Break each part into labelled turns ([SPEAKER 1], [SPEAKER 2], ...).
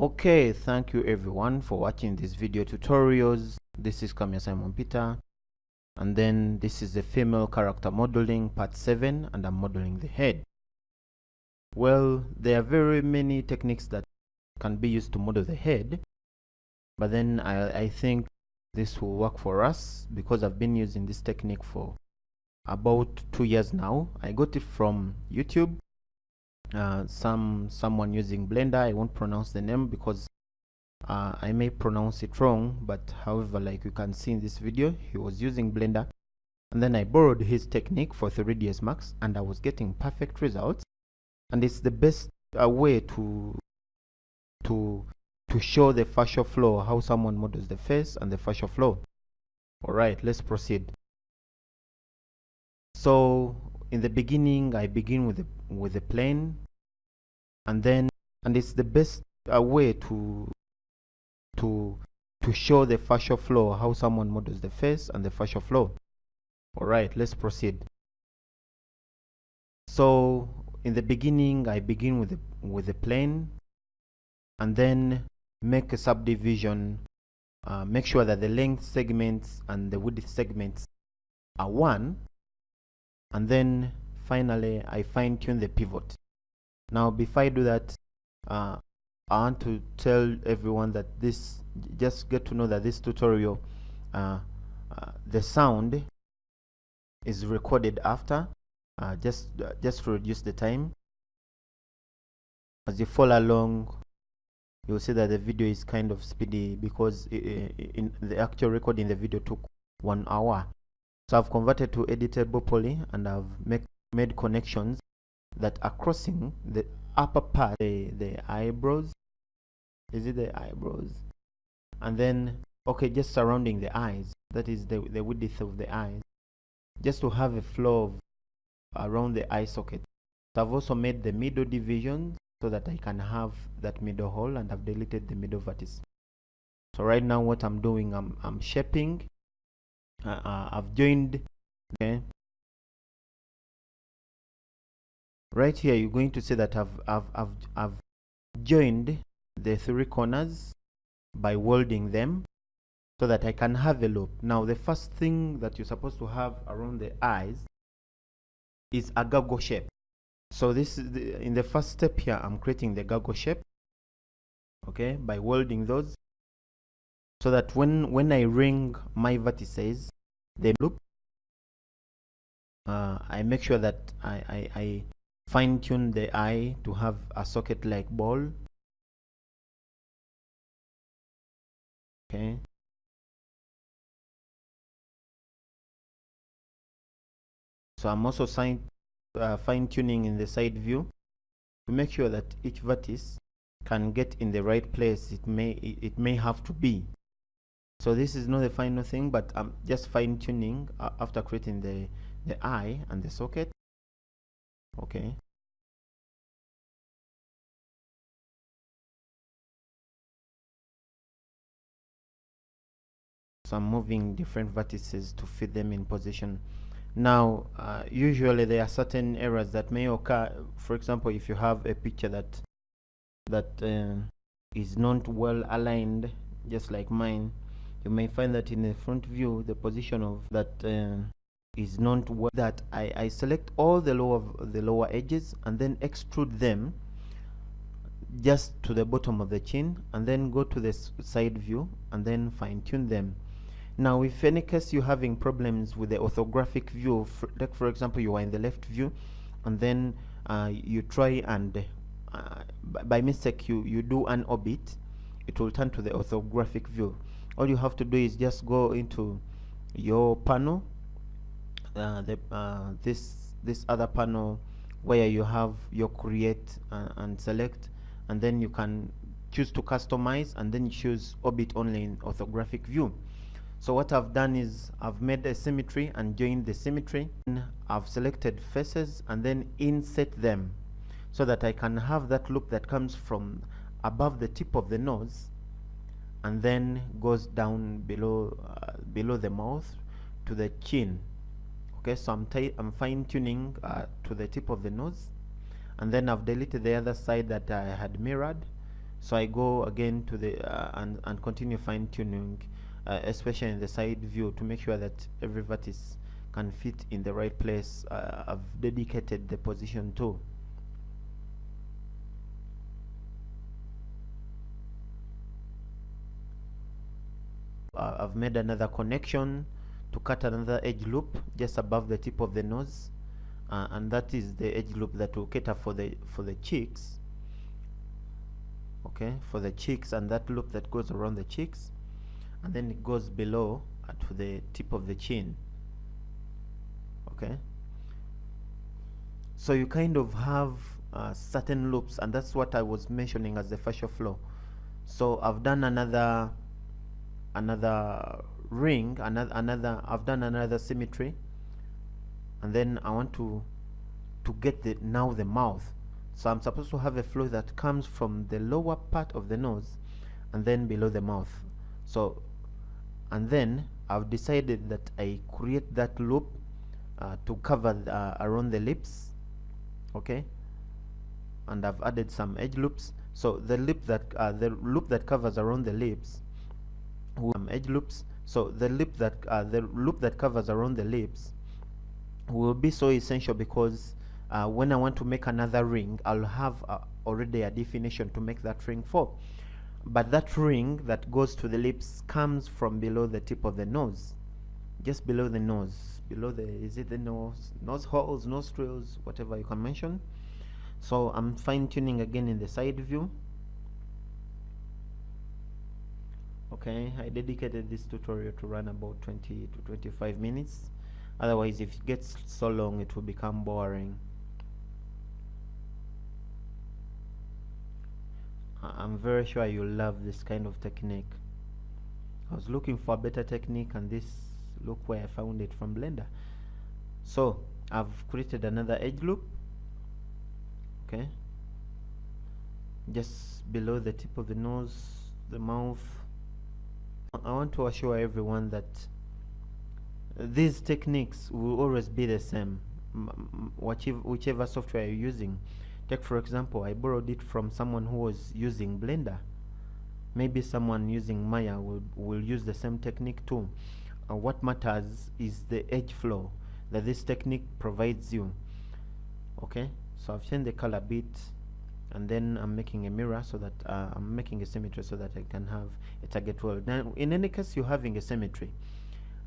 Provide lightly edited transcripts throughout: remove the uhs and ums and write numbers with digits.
[SPEAKER 1] Okay, thank you everyone for watching these video tutorials. This is Kamya Simon Peter, and then this is the female character modeling part 7, and I'm modeling the head. Well, there are very many techniques that can be used to model the head, but then I think this will work for us because I've been using this technique for about 2 years now. I got it from YouTube. Someone using Blender. I won't pronounce the name because I may pronounce it wrong, but however, like you can see in this video, he was using Blender, and then I borrowed his technique for 3ds Max, and I was getting perfect results. And it's the best way to show the facial flow, how someone models the face and the facial flow. All right, let's proceed. So in the beginning, I begin with the plane, and it's the best way to show the facial flow, how someone models the face and the facial flow. All right, let's proceed. So in the beginning, I begin with the plane, and then make a subdivision. Make sure that the length segments and the width segments are 1, and then finally I fine-tune the pivot. Now before I do that, I want to tell everyone that just get to know that this tutorial, the sound is recorded after, just to reduce the time. As you follow along, you'll see that the video is kind of speedy because in the actual recording, the video took 1 hour. So I've converted to editable poly, and I've made connections that are crossing the upper part, the eyebrows. Is it the eyebrows? And then, okay, just surrounding the eyes, that is the width of the eyes, just to have a flow around the eye socket. So I've also made the middle division so that I can have that middle hole, and I've deleted the middle vertex. So right now what I'm doing, I'm shaping. I've joined. Okay, right here you're going to see that I've joined the 3 corners by welding them so that I can have a loop. Now the first thing that you're supposed to have around the eyes is a goggle shape. So this is in the first step here, I'm creating the goggle shape, okay, by welding those, so that when I ring my vertices, they loop. I make sure that I fine-tune the eye to have a socket like ball. Okay, so I'm also fine-tuning in the side view to make sure that each vertex can get in the right place it may have to be. So this is not the final thing, but I'm just fine-tuning after creating the eye and the socket. Okay, so I'm moving different vertices to fit them in position. Now usually there are certain errors that may occur. For example, if you have a picture that is not well aligned, just like mine, you may find that in the front view the position of that is not well. That I select all the lower edges and then extrude them just to the bottom of the chin, and then go to the side view and then fine-tune them. Now if any case you're having problems with the orthographic view, like for example you are in the left view, and then you try and by mistake you do an orbit, it will turn to the orthographic view. All you have to do is just go into your panel, this other panel where you have your create and select, and then you can choose to customize, and then choose orbit only in orthographic view. So what I've done is I've made a symmetry and joined the symmetry. I've selected faces and then inset them so that I can have that loop that comes from above the tip of the nose and then goes down below the mouth to the chin. Okay, so I'm fine-tuning to the tip of the nose, and then I've deleted the other side that I had mirrored, So I go again to the and continue fine tuning, especially in the side view, to make sure that every vertex can fit in the right place. I've dedicated the position too. I've made another connection to cut another edge loop just above the tip of the nose, and that is the edge loop that will cater for the cheeks. Okay, for the cheeks, and that loop that goes around the cheeks, and then it goes below to the tip of the chin. Okay, so you kind of have certain loops, and that's what I was mentioning as the fascial flow. So I've done another ring, I've done another symmetry, and then I want to get the mouth. So I'm supposed to have a flow that comes from the lower part of the nose and then below the mouth. So, and then I've decided that I create that loop to cover around the lips. Okay, and I've added some edge loops. So the loop that covers around the lips, edge loops. So the loop that covers around the lips will be so essential, because when I want to make another ring, I'll have already a definition to make that ring for. But that ring that goes to the lips comes from below the tip of the nose, just below the nose, below the, is it the nose holes, nostrils, whatever you can mention. So I'm fine tuning again in the side view. Okay, I dedicated this tutorial to run about 20 to 25 minutes. Otherwise, if it gets so long, it will become boring. I'm very sure you'll love this kind of technique. I was looking for a better technique, and this, look where I found it from Blender. So I've created another edge loop. Okay, just below the tip of the nose, the mouth. I want to assure everyone that these techniques will always be the same, whichever software you're using. Take for example, I borrowed it from someone who was using Blender. Maybe someone using Maya will use the same technique too. What matters is the edge flow that this technique provides you. Okay, so I've changed the color bit, and then I'm making a mirror, so that I'm making a symmetry so that I can have a target weld. Now in any case, you're having a symmetry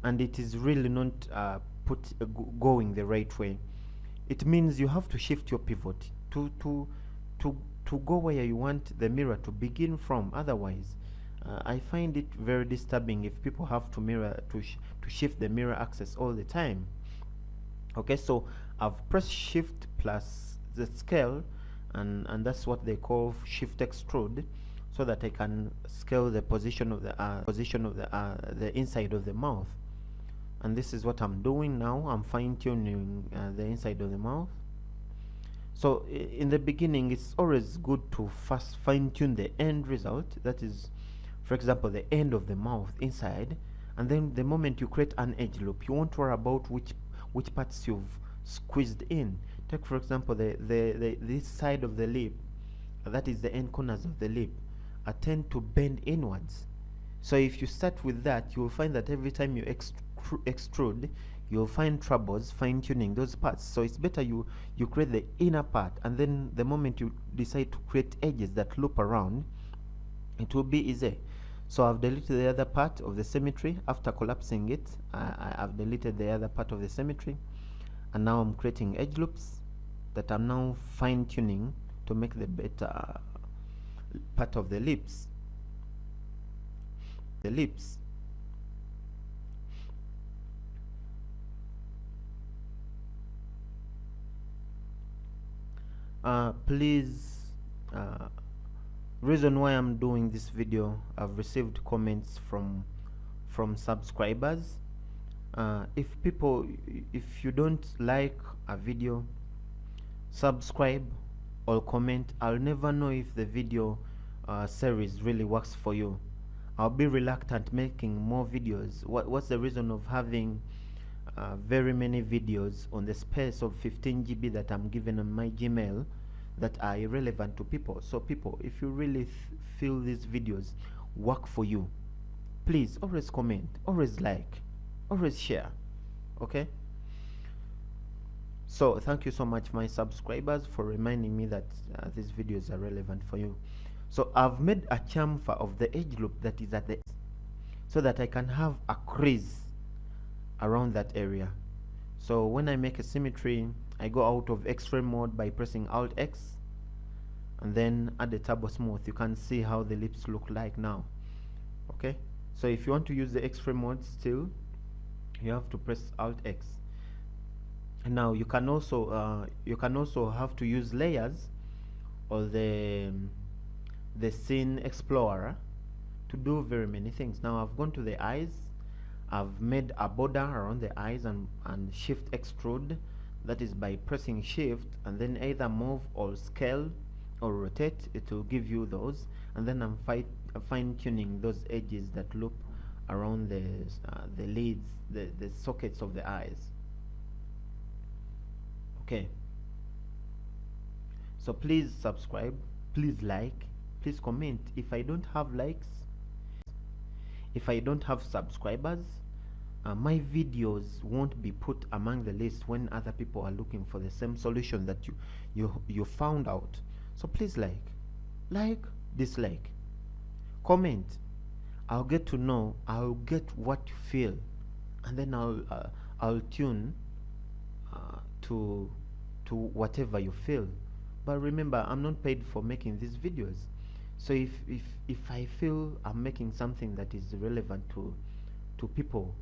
[SPEAKER 1] and it is really not going the right way, it means you have to shift your pivot to go where you want the mirror to begin from. Otherwise, I find it very disturbing if people have to shift the mirror axis all the time. Okay, so I've pressed shift plus the scale, and that's what they call shift extrude, so that I can scale the position of the inside of the mouth. And this is what I'm doing now. I'm fine-tuning the inside of the mouth. So in the beginning, it's always good to first fine-tune the end result, that is, for example, the end of the mouth inside, and then the moment you create an edge loop, you won't worry about which parts you've squeezed in. Take for example this side of the lip, that is the end corners of the lip, tend to bend inwards. So if you start with that, you will find that every time you extrude, you'll find troubles fine-tuning those parts. So it's better you create the inner part, and then the moment you decide to create edges that loop around, it will be easy. So I've deleted the other part of the symmetry. After collapsing it, I've deleted the other part of the symmetry, and now I'm creating edge loops that I'm now fine-tuning to make the better part of the lips. Please, reason why I'm doing this video, I've received comments from subscribers. If you don't like a video, subscribe or comment. I'll never know if the video series really works for you. I'll be reluctant making more videos. What's the reason of having very many videos on the space of 15 GB that I'm given on my Gmail? that are irrelevant to people. So people, if you really feel these videos work for you, please always comment, always like, always share. Okay, so thank you so much my subscribers for reminding me that these videos are relevant for you. So I've made a chamfer of the edge loop that is at the, so that I can have a crease around that area. So when I make a symmetry, I go out of X-ray mode by pressing Alt X and then add the turbo smooth. You can see how the lips look like now. Okay, so if you want to use the X-ray mode still, you have to press Alt X. And now you can also have to use layers or the scene explorer to do very many things. Now I've gone to the eyes, I've made a border around the eyes and shift extrude. That is by pressing shift and then either move or scale or rotate. It will give you those, and then I'm fine tuning those edges that loop around the lids, the sockets of the eyes. Okay, so please subscribe, please like, please comment. If I don't have likes, if I don't have subscribers, my videos won't be put among the list when other people are looking for the same solution that you found out. So please like, dislike, comment. I'll get to know, I'll get what you feel, and then I'll tune to whatever you feel. But remember, I'm not paid for making these videos. So if I feel I'm making something that is relevant to people,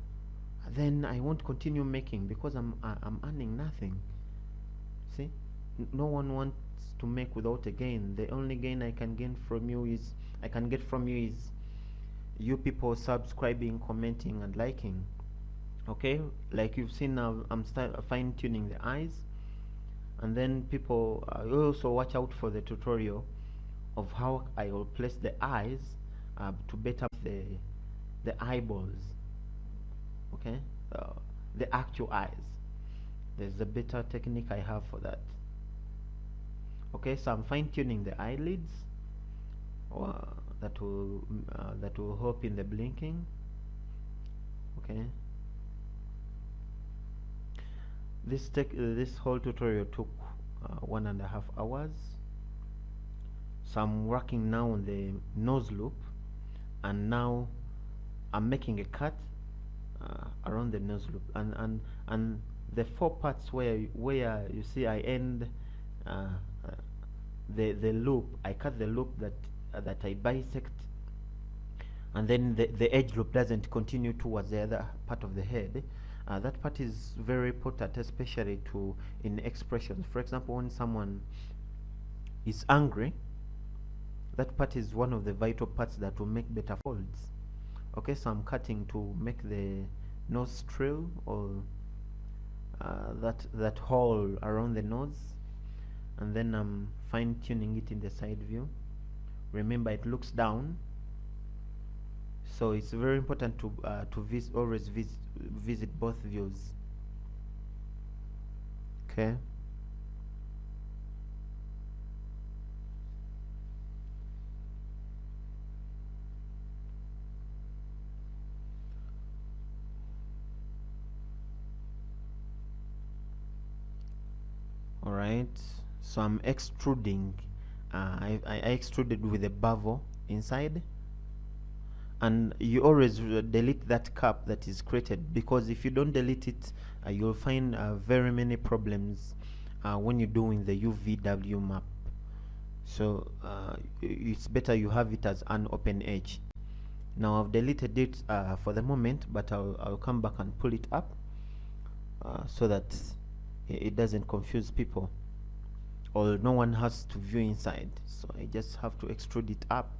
[SPEAKER 1] then I won't continue making, because I'm earning nothing. See, no one wants to make without a gain. The only gain I can get from you is you people subscribing, commenting, and liking. Okay, like you've seen now, I'm fine tuning the eyes, and then people also watch out for the tutorial of how I will place the eyes to better the eyeballs. Okay, the actual eyes. There's a better technique I have for that. Okay, so I'm fine tuning the eyelids, that will help in the blinking. Okay, this whole tutorial took 1.5 hours. So I'm working now on the nose loop, and now I'm making a cut around the nose loop, and the 4 parts where you see I end the loop, I cut the loop that I bisect, and then the edge loop doesn't continue towards the other part of the head. That part is very important, especially in expressions. For example, when someone is angry, that part is one of the vital parts that will make better folds. Okay, so I'm cutting to make the nostril, or that hole around the nose, and then I'm fine tuning it in the side view. Remember, it looks down, so it's very important to always visit both views. Okay. Alright, so I'm extruding. I extruded with a bevel inside, and you always delete that cap that is created, because if you don't delete it, you'll find very many problems when you're doing the UVW map. So it's better you have it as an open edge. Now I've deleted it for the moment, but I'll come back and pull it up so that it doesn't confuse people, or no one has to view inside. So I just have to extrude it up.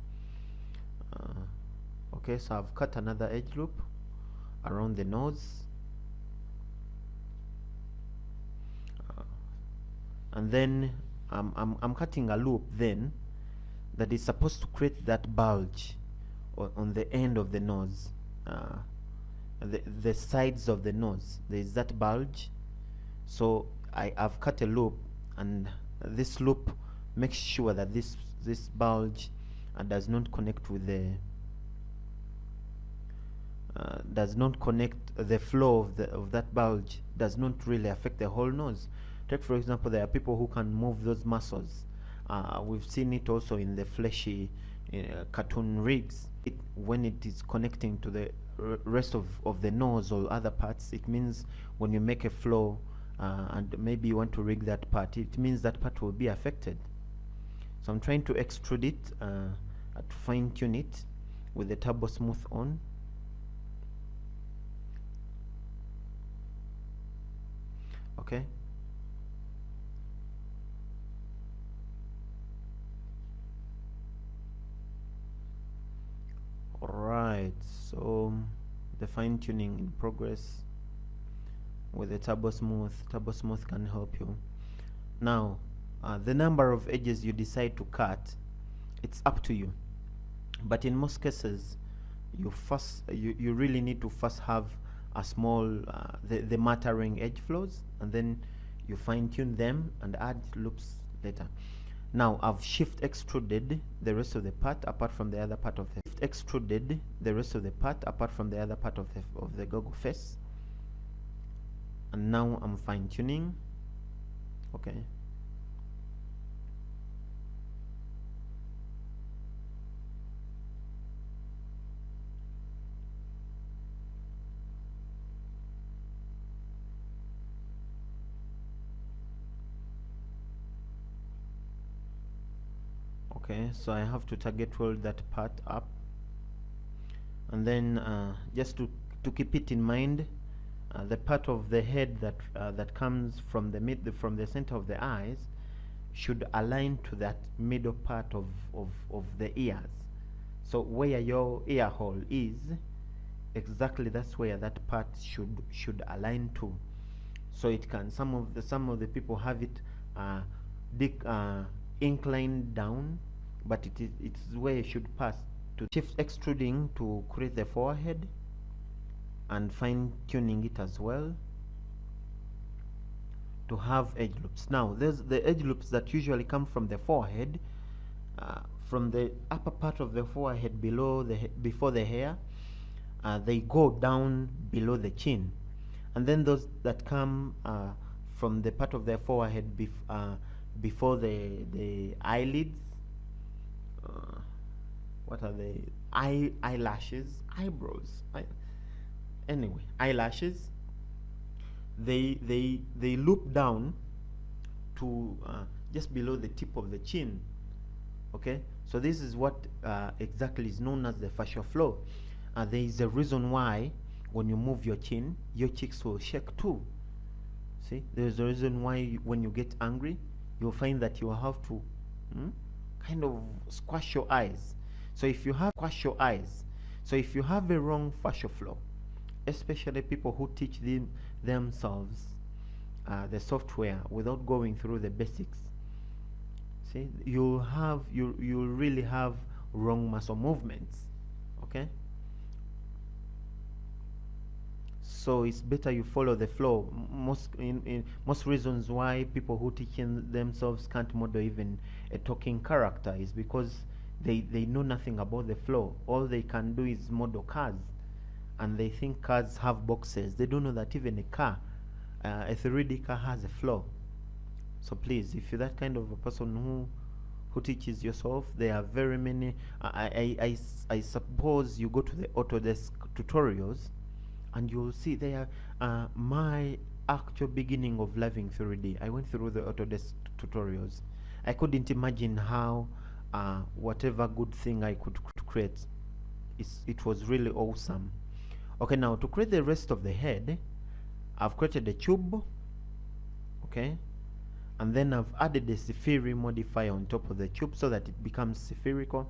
[SPEAKER 1] Okay, so I've cut another edge loop around the nose, and then I'm cutting a loop then that is supposed to create that bulge on the end of the nose, the sides of the nose. There is that bulge, so I've cut a loop, and this loop make sure that this bulge does not connect with the does not connect the flow of that bulge, does not really affect the whole nose. Take for example, there are people who can move those muscles. We've seen it also in the fleshy cartoon rigs. When it is connecting to the rest of the nose or other parts, it means when you make a flow and maybe you want to rig that part, it means that part will be affected. So I'm trying to extrude it to fine tune it with the Turbo Smooth on. Okay. Alright, so the fine tuning in progress with the Turbo Smooth. Turbo Smooth can help you. Now, the number of edges you decide to cut, it's up to you. But in most cases, you really need to first have a small the mattering edge flows, and then you fine tune them and add loops later. Now I've shift extruded the rest of the part apart from the other part of the extruded the rest of the part apart from the other part of the goggle face, and now I'm fine tuning. Okay. Okay, so I have to target weld that part up, and then just to keep it in mind, the part of the head that comes from the center of the eyes should align to that middle part of the ears. So where your ear hole is, exactly that's where that part should align to. So it can, some of the people have it inclined down, but it's where it should pass. To shift extruding to create the forehead and fine tuning it as well to have edge loops. Now there's the edge loops that usually come from the forehead, from the upper part of the forehead below before the hair. They go down below the chin, and then those that come from the part of the forehead before the eyelids. What are they? Eyelashes, eyebrows. Anyway, eyelashes. They loop down to just below the tip of the chin. Okay, so this is what exactly is known as the fascial flow. There is a reason why when you move your chin, your cheeks will shake too. See, there's a reason why when you get angry, you'll find that you will have to kind of squash your eyes. So if you have a wrong fascial flow, especially people who teach themselves the software without going through the basics, see, you'll really have wrong muscle movements. Okay, so it's better you follow the flow. Most reasons why people who teach themselves can't model even a talking character is because they know nothing about the flow. All they can do is model cars, and they think cars have boxes. They don't know that even a car, a 3D car, has a flow. So please, if you're that kind of a person who teaches yourself, there are very many. I suppose you go to the Autodesk tutorials, and you'll see there my actual beginning of loving 3D. I went through the Autodesk tutorials. I couldn't imagine how whatever good thing I could create, it was really awesome. Okay, now to create the rest of the head, I've created a tube. Okay, and then I've added a Spheri modifier on top of the tube so that it becomes spherical,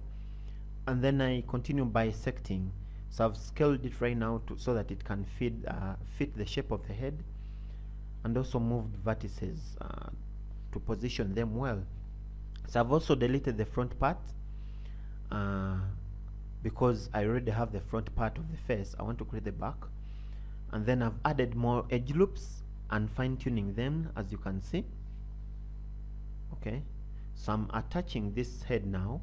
[SPEAKER 1] and then I continue bisecting. So I've scaled it right now so that it can fit the shape of the head, and also moved vertices to position them well. So I've also deleted the front part because I already have the front part of the face. I want to create the back, and then I've added more edge loops and fine-tuning them, as you can see. Okay, So I'm attaching this head now.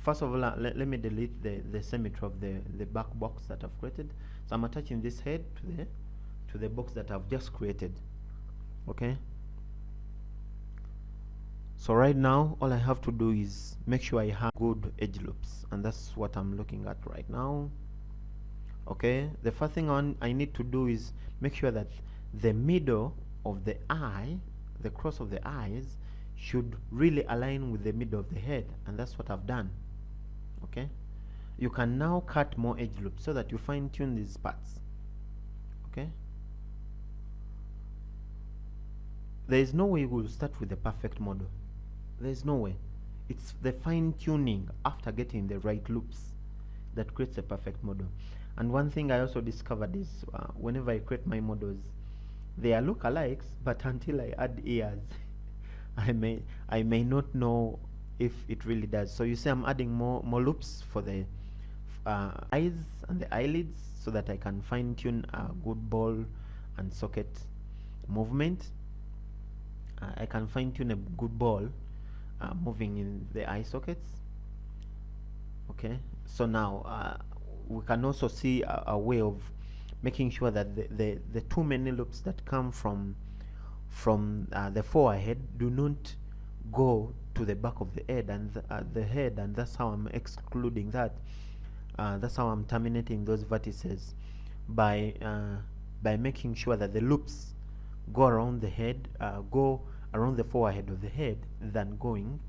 [SPEAKER 1] First of all, let me delete the symmetry of the back box that I've created. So I'm attaching this head to the box that I've just created. Okay. So right now, all I have to do is make sure I have good edge loops, and that's what I'm looking at right now. Okay, the first thing I need to do is make sure that the middle of the eye, the cross of the eyes, should really align with the middle of the head, and that's what I've done. Okay, you can now cut more edge loops so that you fine tune these parts. Okay, there is no way you will start with a perfect model. There is no way. It's the fine tuning after getting the right loops that creates a perfect model. And one thing I also discovered is whenever I create my models, they are lookalikes, but until I add ears, I may not know if it really does. So you see, I'm adding more loops for the eyes and the eyelids so that I can fine tune a good ball and socket movement. I can fine tune a good ball moving in the eye sockets. Okay, so now we can also see a way of making sure that the too many loops that come from the forehead do not go to the back of the head and that's how I'm excluding that. That's how I'm terminating those vertices by making sure that the loops go around the head, go around the forehead of the head than going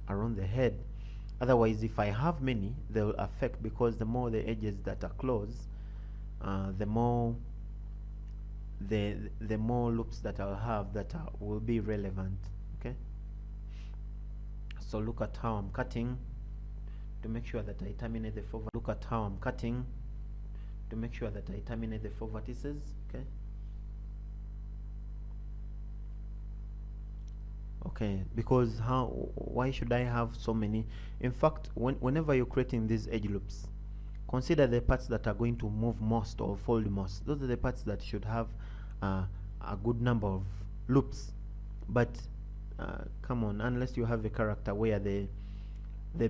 [SPEAKER 1] around the head. Otherwise, if I have many, they will affect, because the more the edges that are close, the more loops that I'll have that will be relevant. Okay, so look at how I'm cutting to make sure that I terminate the four. Look at how I'm cutting to make sure that I terminate the four vertices. Okay. Okay, because why should I have so many? In fact, whenever you're creating these edge loops, consider the parts that are going to move most or fold most. Those are the parts that should have a good number of loops. But come on, unless you have a character where the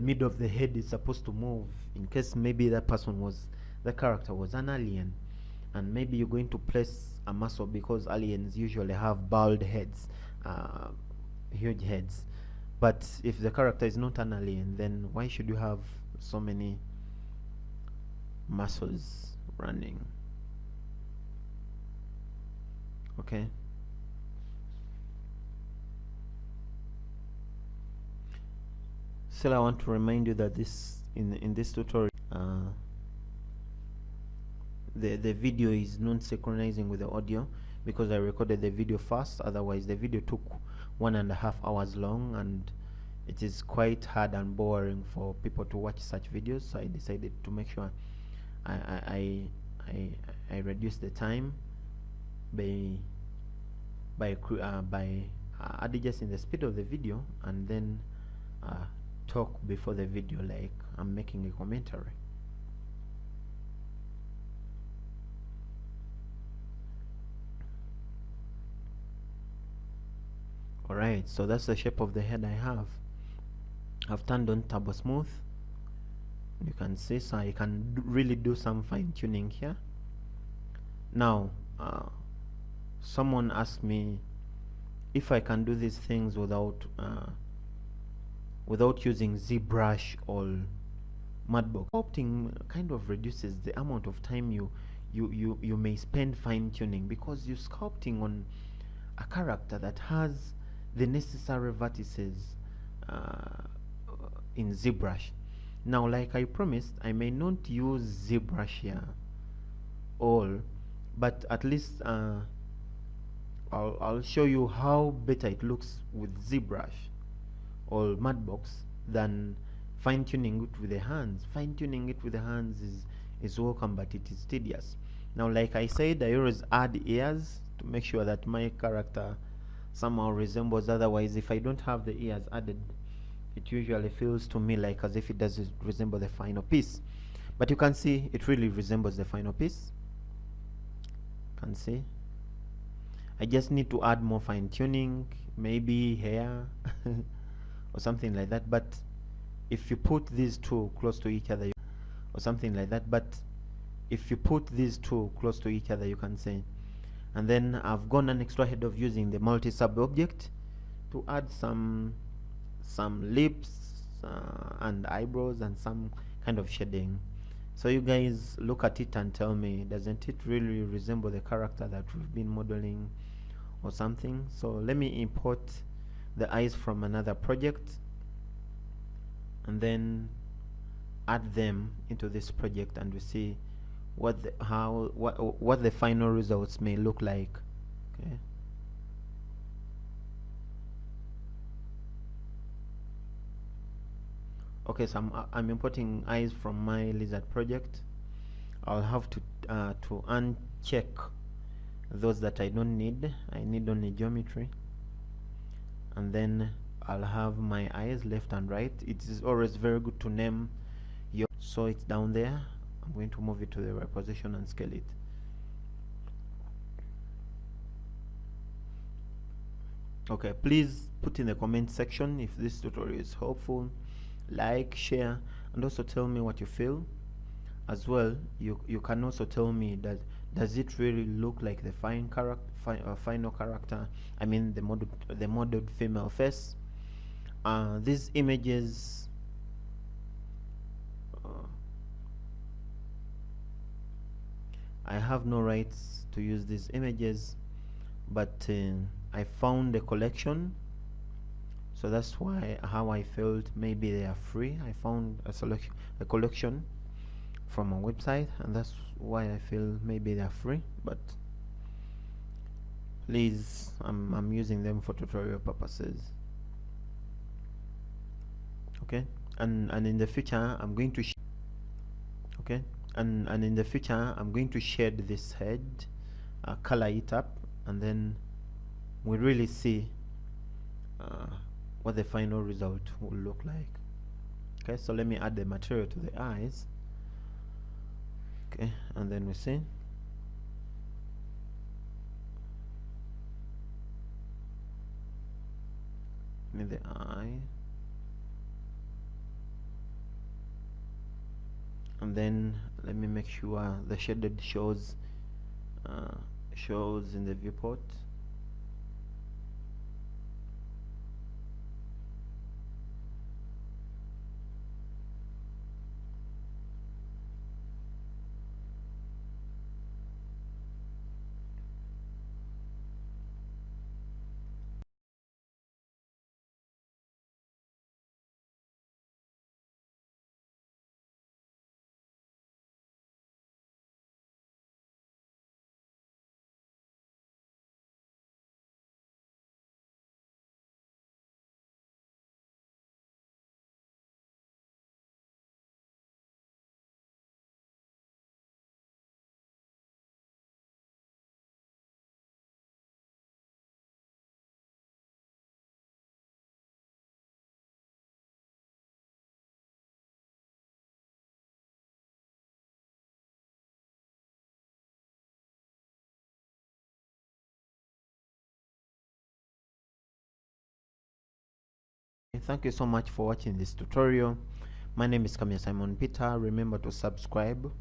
[SPEAKER 1] middle of the head is supposed to move, in case maybe the character was an alien, and maybe you're going to place a muscle, because aliens usually have bald heads, huge heads. But if the character is not an alien, then why should you have so many muscles running? Okay, still I want to remind you that in this tutorial the video is not synchronizing with the audio, because I recorded the video first. Otherwise the video took 1.5 hours long, and it is quite hard and boring for people to watch such videos. So I decided to make sure I reduce the time by adjusting the speed of the video, and then talk before the video like I'm making a commentary. Alright, so that's the shape of the head I have. I've turned on Turbo Smooth. You can see, so I can really do some fine tuning here. Now, someone asked me if I can do these things without using ZBrush or Mudbox. Sculpting kind of reduces the amount of time you may spend fine tuning, because you're sculpting on a character that has the necessary vertices in ZBrush. Now, like I promised, I may not use ZBrush here all, but at least I'll show you how better it looks with ZBrush or Mudbox than fine-tuning it with the hands. Fine-tuning it with the hands is welcome, but it is tedious. Now, like I said, I always add ears to make sure that my character somehow resembles. Otherwise, if I don't have the ears added, it usually feels to me like as if it doesn't resemble the final piece. But you can see it really resembles the final piece. You can see. I just need to add more fine tuning, maybe hair or something like that. But if you put these two close to each other, or something like that. But if you put these two close to each other, you can say. And then I've gone an extra ahead of using the multi-sub object to add some lips and eyebrows and some kind of shading. So you guys look at it and tell me, doesn't it really resemble the character that we've been modeling or something? So let me import the eyes from another project and then add them into this project, and we see what what the final results may look like. Okay. Okay, so I'm importing eyes from my lizard project. I'll have to uncheck those that I don't need. I need only geometry, and then I'll have my eyes left and right. It is always very good to name your, so it's down there. I'm going to move it to the right position and scale it. Okay, please put in the comment section if this tutorial is helpful. Like, share, and also tell me what you feel. As well, you can also tell me that does it really look like the final character, I mean the modeled female face. These images I have no rights to use these images, but I found a collection, so that's why how I felt maybe they are free. I found a collection from a website, and that's why I feel maybe they are free. But please, I'm using them for tutorial purposes. Okay, and in the future I'm going to okay, and in the future I'm going to shade this head, color it up, and then we really see what the final result will look like. Okay, so let me add the material to the eyes. Okay, and then we see. In the eye, and then let me make sure the shaded shows in the viewport. Thank you so much for watching this tutorial. My name is Kamya Simon Peter. Remember to subscribe